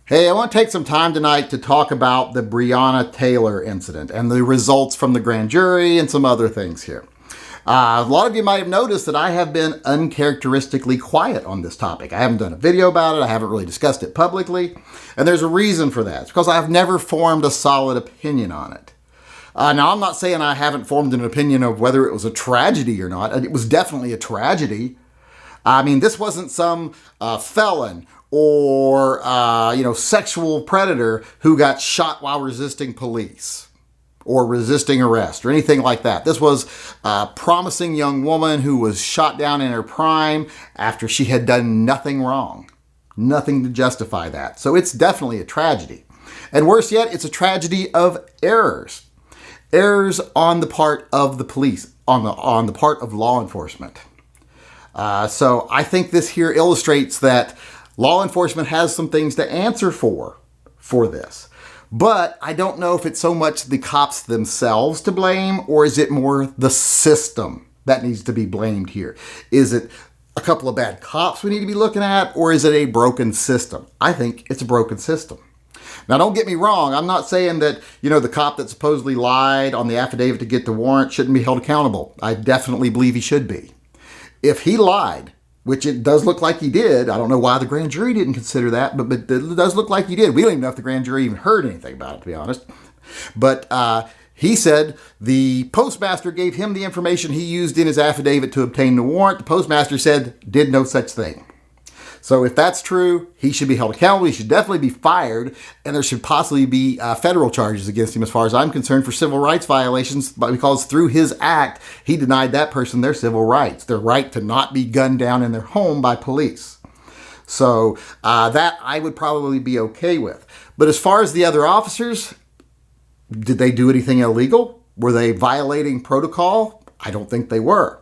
Hey, I want to take some time tonight to talk about the Breonna Taylor incident and the results from the grand jury and some other things here. A lot of you might have noticed that I have been uncharacteristically quiet on this topic. I haven't done a video about it. I haven't really discussed it publicly. And there's a reason for that. It's because I've never formed a solid opinion on it. Now, I'm not saying I haven't formed an opinion of whether it was a tragedy or not. It was definitely a tragedy. I mean, this wasn't some felon or, sexual predator who got shot while resisting police or resisting arrest or anything like that. This was a promising young woman who was shot down in her prime after she had done nothing wrong, nothing to justify that. So it's definitely a tragedy. And worse yet, it's a tragedy of errors on the part of the police, on the part of law enforcement. So I think this here illustrates that law enforcement has some things to answer for this. But I don't know if it's so much the cops themselves to blame, or is it more the system that needs to be blamed here? Is it a couple of bad cops we need to be looking at, or is it a broken system? I think it's a broken system. Now, don't get me wrong. I'm not saying that, the cop that supposedly lied on the affidavit to get the warrant shouldn't be held accountable. I definitely believe he should be. If he lied, which it does look like he did. I don't know why the grand jury didn't consider that, but it does look like he did. We don't even know if the grand jury even heard anything about it, to be honest. But he said the postmaster gave him the information he used in his affidavit to obtain the warrant. The postmaster said did no such thing. So if that's true, he should be held accountable. He should definitely be fired, and there should possibly be federal charges against him, as far as I'm concerned, for civil rights violations, because through his act, he denied that person their civil rights, their right to not be gunned down in their home by police. So that I would probably be okay with. But as far as the other officers, did they do anything illegal? Were they violating protocol? I don't think they were.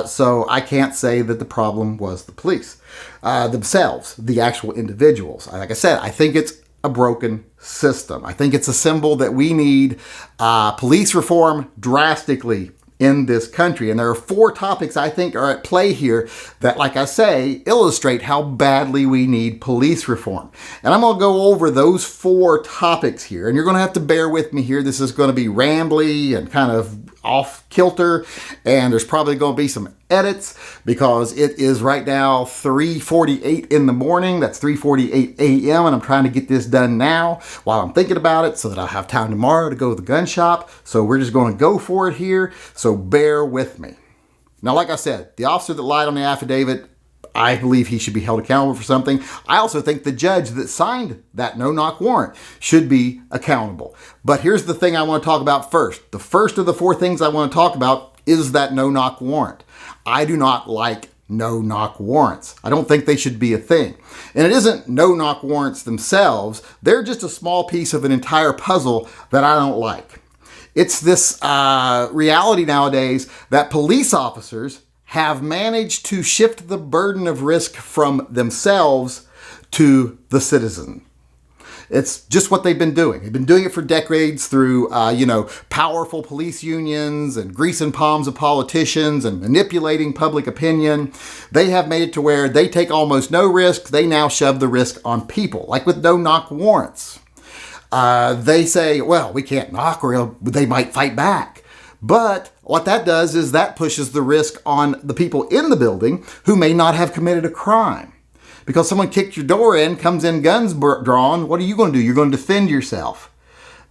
So I can't say that the problem was the police themselves, the actual individuals. Like I said, I think it's a broken system. I think it's a symbol that we need police reform drastically in this country. And there are 4 topics I think are at play here that, like I say, illustrate how badly we need police reform. And I'm going to go over those 4 topics here. And you're going to have to bear with me here. This is going to be rambly and kind of off kilter, and there's probably going to be some edits because it is right now 3:48 in the morning. That's 3:48 a.m. and I'm trying to get this done now while I'm thinking about it so that I'll have time tomorrow to go to the gun shop. So we're just going to go for it here. So bear with me. Now, like I said, the officer that lied on the affidavit, I believe he should be held accountable for something. I also think the judge that signed that no-knock warrant should be accountable. But here's the thing I want to talk about first. The first of the 4 things I want to talk about is that no-knock warrant. I do not like no-knock warrants. I don't think they should be a thing. And it isn't no-knock warrants themselves. They're just a small piece of an entire puzzle that I don't like. It's this reality nowadays that police officers have managed to shift the burden of risk from themselves to the citizen. It's just what they've been doing. They've been doing it for decades through, powerful police unions and greasing palms of politicians and manipulating public opinion. They have made it to where they take almost no risk. They now shove the risk on people, like with no-knock warrants. They say, well, we can't knock or they might fight back. But what that does is that pushes the risk on the people in the building who may not have committed a crime. Because someone kicked your door in, comes in guns drawn, what are you going to do? You're going to defend yourself.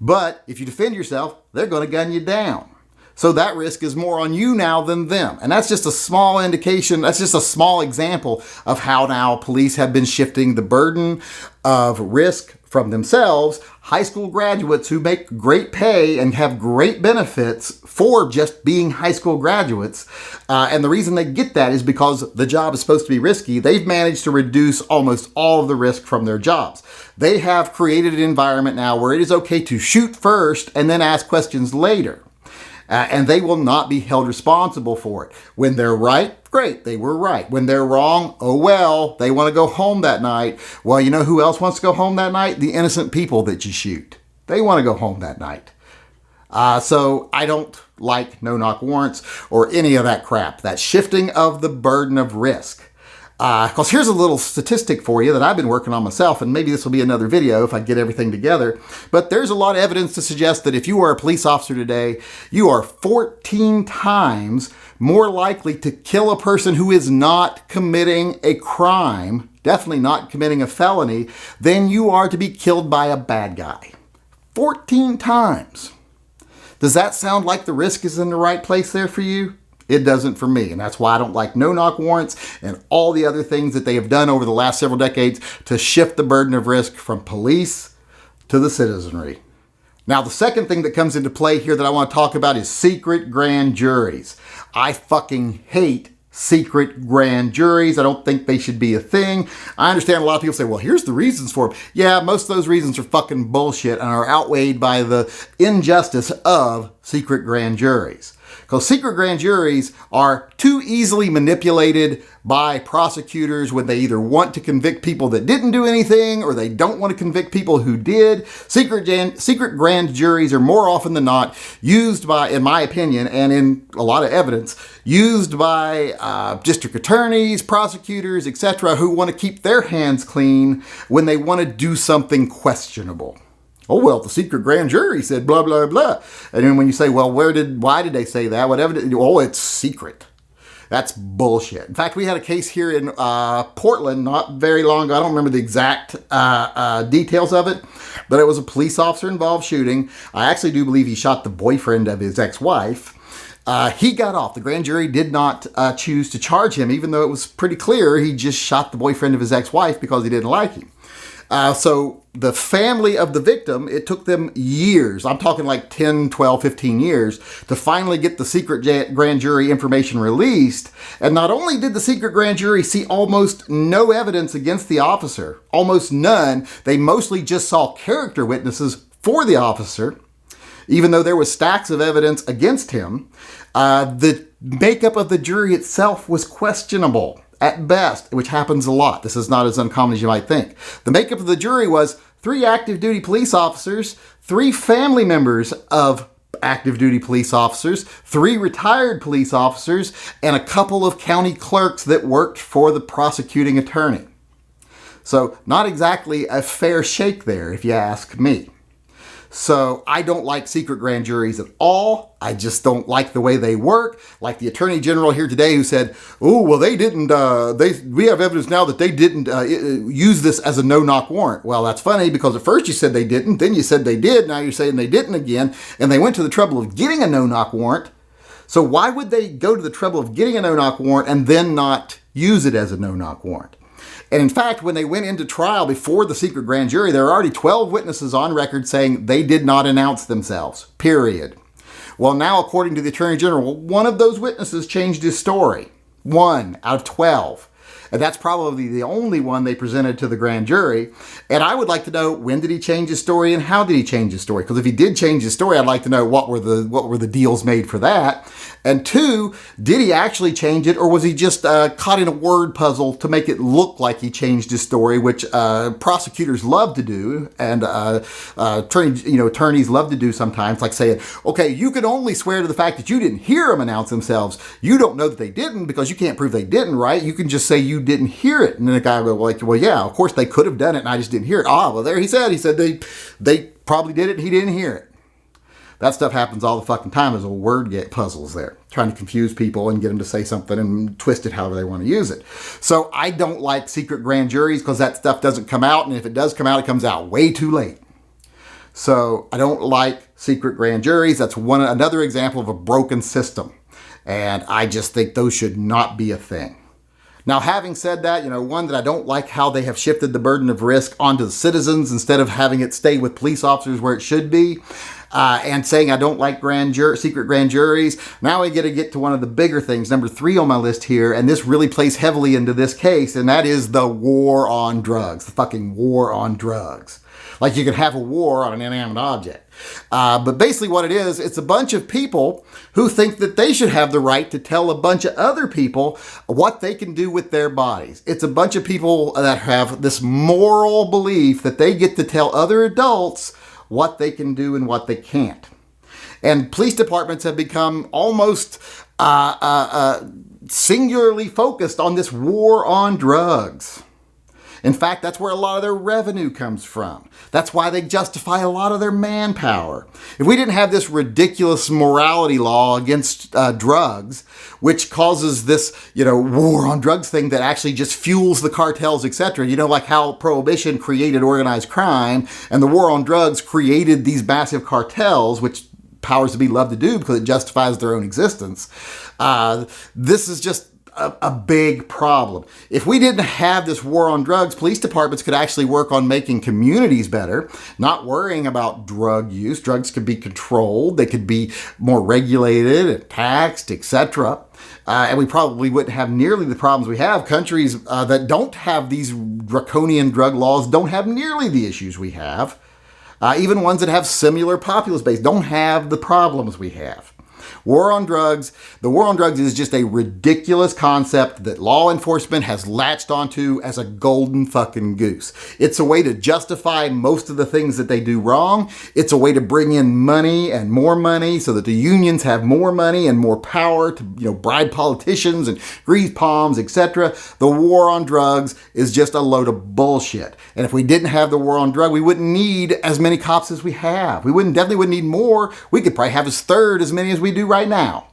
But if you defend yourself, they're going to gun you down. So that risk is more on you now than them. And that's just a small indication, that's just a small example of how now police have been shifting the burden of risk from themselves, high school graduates who make great pay and have great benefits for just being high school graduates. And the reason they get that is because the job is supposed to be risky. They've managed to reduce almost all of the risk from their jobs. They have created an environment now where it is okay to shoot first and then ask questions later. And they will not be held responsible for it. When they're right, great, they were right. When they're wrong, oh well, they want to go home that night. Well, you know who else wants to go home that night? The innocent people that you shoot. They want to go home that night. So I don't like no-knock warrants or any of that crap, that shifting of the burden of risk. Because here's a little statistic for you that I've been working on myself, and maybe this will be another video if I get everything together. But there's a lot of evidence to suggest that if you are a police officer today, you are 14 times more likely to kill a person who is not committing a crime, definitely not committing a felony, than you are to be killed by a bad guy. 14 times. Does that sound like the risk is in the right place there for you? It doesn't for me, and that's why I don't like no-knock warrants and all the other things that they have done over the last several decades to shift the burden of risk from police to the citizenry. Now, the second thing that comes into play here that I want to talk about is secret grand juries. I fucking hate secret grand juries. I don't think they should be a thing. I understand a lot of people say, well, here's the reasons for them. Yeah, most of those reasons are fucking bullshit and are outweighed by the injustice of secret grand juries. Because secret grand juries are too easily manipulated by prosecutors when they either want to convict people that didn't do anything or they don't want to convict people who did. Secret grand juries are more often than not used by, in my opinion, and in a lot of evidence, used by district attorneys, prosecutors, etc., who want to keep their hands clean when they want to do something questionable. Oh, well, the secret grand jury said blah, blah, blah. And then when you say, well, why did they say that? Whatever. Oh, it's secret. That's bullshit. In fact, we had a case here in Portland not very long ago. I don't remember the exact details of it, but it was a police officer involved shooting. I actually do believe he shot the boyfriend of his ex-wife. He got off. The grand jury did not choose to charge him, even though it was pretty clear he just shot the boyfriend of his ex-wife because he didn't like him. So the family of the victim, it took them years, I'm talking like 10, 12, 15 years, to finally get the secret grand jury information released. And not only did the secret grand jury see almost no evidence against the officer, almost none, they mostly just saw character witnesses for the officer, even though there was stacks of evidence against him. The makeup of the jury itself was questionable. At best, which happens a lot. This is not as uncommon as you might think. The makeup of the jury was 3 active duty police officers, 3 family members of active duty police officers, 3 retired police officers, and a couple of county clerks that worked for the prosecuting attorney. So not exactly a fair shake there, if you ask me. So I don't like secret grand juries at all. I just don't like the way they work. Like the Attorney General here today who said, oh, well, they didn't, we have evidence now that they didn't use this as a no-knock warrant. Well, that's funny because at first you said they didn't, then you said they did, now you're saying they didn't again, and they went to the trouble of getting a no-knock warrant. So why would they go to the trouble of getting a no-knock warrant and then not use it as a no-knock warrant? And in fact, when they went into trial before the secret grand jury, there are already 12 witnesses on record saying they did not announce themselves, period. Well, now, according to the Attorney General, one of those witnesses changed his story. 1 out of 12. And that's probably the only one they presented to the grand jury. And I would like to know, when did he change his story and how did he change his story? Because if he did change his story, I'd like to know what were the deals made for that. And 2, did he actually change it, or was he just caught in a word puzzle to make it look like he changed his story, which prosecutors love to do, and attorneys love to do sometimes, like saying, okay, you can only swear to the fact that you didn't hear them announce themselves. You don't know that they didn't because you can't prove they didn't, right? You can just say you didn't hear it. And then the guy will go like, well, yeah, of course they could have done it and I just didn't hear it. Ah, well, there he said they probably did it and he didn't hear it. That stuff happens all the fucking time. There's little word puzzles there, trying to confuse people and get them to say something and twist it however they want to use it. So I don't like secret grand juries because that stuff doesn't come out. And if it does come out, it comes out way too late. So I don't like secret grand juries. That's another example of a broken system. And I just think those should not be a thing. Now, having said that, one, that I don't like how they have shifted the burden of risk onto the citizens instead of having it stay with police officers where it should be. And saying I don't like secret grand juries. Now we get to one of the bigger things, number 3 on my list here, and this really plays heavily into this case, and that is the war on drugs, the fucking war on drugs. Like you could have a war on an inanimate object. But basically what it is, it's a bunch of people who think that they should have the right to tell a bunch of other people what they can do with their bodies. It's a bunch of people that have this moral belief that they get to tell other adults what they can do and what they can't. And police departments have become almost singularly focused on this war on drugs. In fact, that's where a lot of their revenue comes from. That's why they justify a lot of their manpower. If we didn't have this ridiculous morality law against drugs, which causes this, war on drugs thing that actually just fuels the cartels, etc., like how Prohibition created organized crime and the war on drugs created these massive cartels, which powers to be love to do because it justifies their own existence. This is just a big problem. If we didn't have this war on drugs, police departments could actually work on making communities better, not worrying about drug use. Drugs could be controlled. They could be more regulated and taxed, etc. And we probably wouldn't have nearly the problems we have. Countries that don't have these draconian drug laws don't have nearly the issues we have. Even ones that have similar populace base don't have the problems we have. The war on drugs is just a ridiculous concept that law enforcement has latched onto as a golden fucking goose. It's a way to justify most of the things that they do wrong. It's a way to bring in money and more money so that the unions have more money and more power to, bribe politicians and grease palms, etc. The war on drugs is just a load of bullshit. And if we didn't have the war on drugs, we wouldn't need as many cops as we have. We definitely wouldn't need more. We could probably have a third as many as we do right now.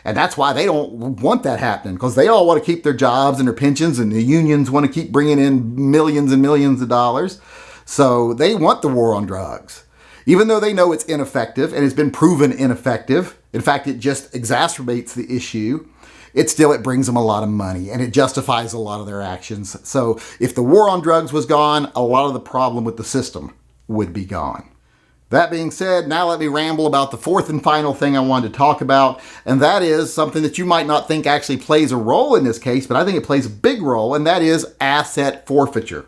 And that's why they don't want that happening, because they all want to keep their jobs and their pensions, and the unions want to keep bringing in millions and millions of dollars. So they want the war on drugs, even though they know it's ineffective and it's been proven ineffective. In fact, it just exacerbates the issue. It brings them a lot of money and it justifies a lot of their actions. So if the war on drugs was gone, a lot of the problem with the system would be gone. That being said, now let me ramble about the fourth and final thing I wanted to talk about, and that is something that you might not think actually plays a role in this case, but I think it plays a big role, and that is asset forfeiture.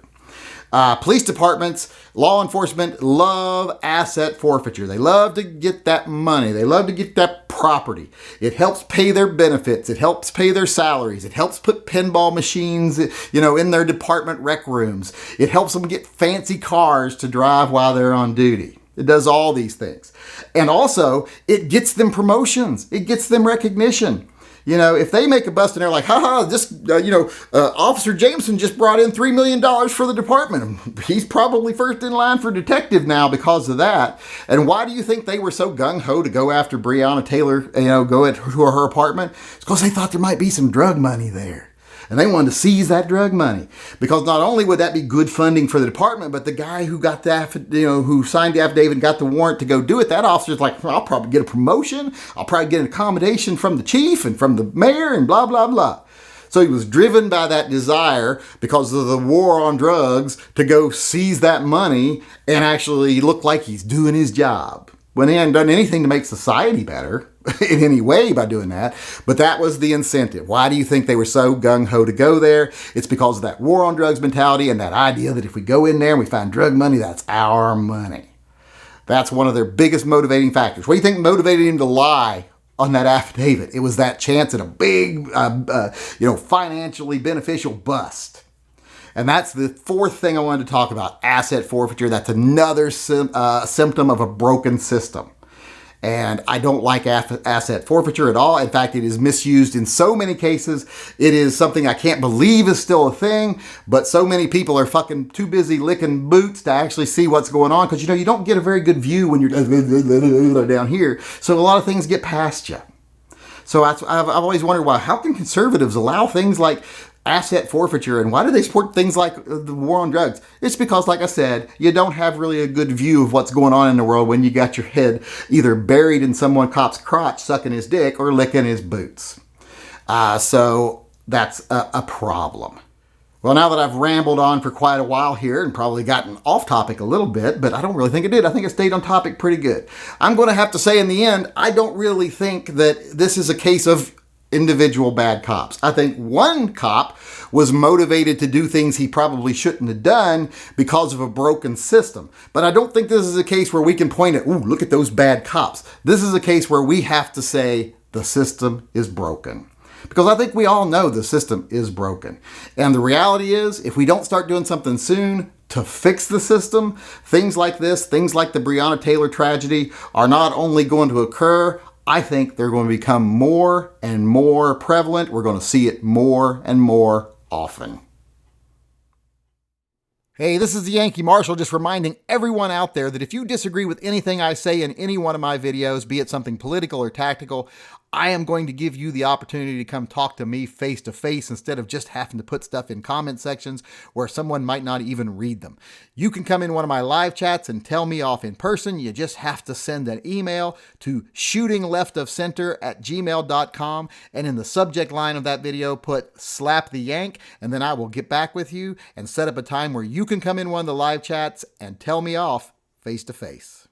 Police departments, law enforcement love asset forfeiture. They love to get that money. They love to get that property. It helps pay their benefits. It helps pay their salaries. It helps put pinball machines, in their department rec rooms. It helps them get fancy cars to drive while they're on duty. It does all these things. And also, it gets them promotions. It gets them recognition. If they make a bust and they're like, Officer Jameson just brought in $3 million for the department. He's probably first in line for detective now because of that. And why do you think they were so gung-ho to go after Breonna Taylor, go to her apartment? It's because they thought there might be some drug money there. And they wanted to seize that drug money, because not only would that be good funding for the department, but the guy who got who signed the affidavit and got the warrant to go do it, that officer's like, I'll probably get a promotion. I'll probably get an accommodation from the chief and from the mayor and blah, blah, blah. So he was driven by that desire because of the war on drugs to go seize that money and actually look like he's doing his job, when he hadn't done anything to make society better in any way by doing that. But that was the incentive. Why do you think they were so gung-ho to go there? It's because of that war on drugs mentality and that idea that if we go in there and we find drug money, that's our money. That's one of their biggest motivating factors. What do you think motivated him to lie on that affidavit? It was that chance at a big, financially beneficial bust. And that's the fourth thing I wanted to talk about, asset forfeiture. That's another symptom of a broken system. And I don't like asset forfeiture at all. In fact, it is misused in so many cases. It is something I can't believe is still a thing, but so many people are fucking too busy licking boots to actually see what's going on, because you don't get a very good view when you're down here. So a lot of things get past you. So I've always wondered, how can conservatives allow things like asset forfeiture, and why do they support things like the war on drugs? It's because, like I said, you don't have really a good view of what's going on in the world when you got your head either buried in cop's crotch sucking his dick or licking his boots. So that's a problem. Well, now that I've rambled on for quite a while here and probably gotten off topic a little bit, but I don't really think it did. I think it stayed on topic pretty good. I'm going to have to say in the end, I don't really think that this is a case of individual bad cops. I think one cop was motivated to do things he probably shouldn't have done because of a broken system. But I don't think this is a case where we can point at, look at those bad cops. This is a case where we have to say the system is broken. Because I think we all know the system is broken. And the reality is, if we don't start doing something soon, to fix the system, things like this, things like the Breonna Taylor tragedy are not only going to occur, I think they're going to become more and more prevalent. We're going to see it more and more often. Hey, this is the Yankee Marshal, just reminding everyone out there that if you disagree with anything I say in any one of my videos, be it something political or tactical, I am going to give you the opportunity to come talk to me face to face instead of just having to put stuff in comment sections where someone might not even read them. You can come in one of my live chats and tell me off in person. You just have to send an email to shootingleftofcenter@gmail.com, and in the subject line of that video put slap the yank, and then I will get back with you and set up a time where you can come in one of the live chats and tell me off face to face.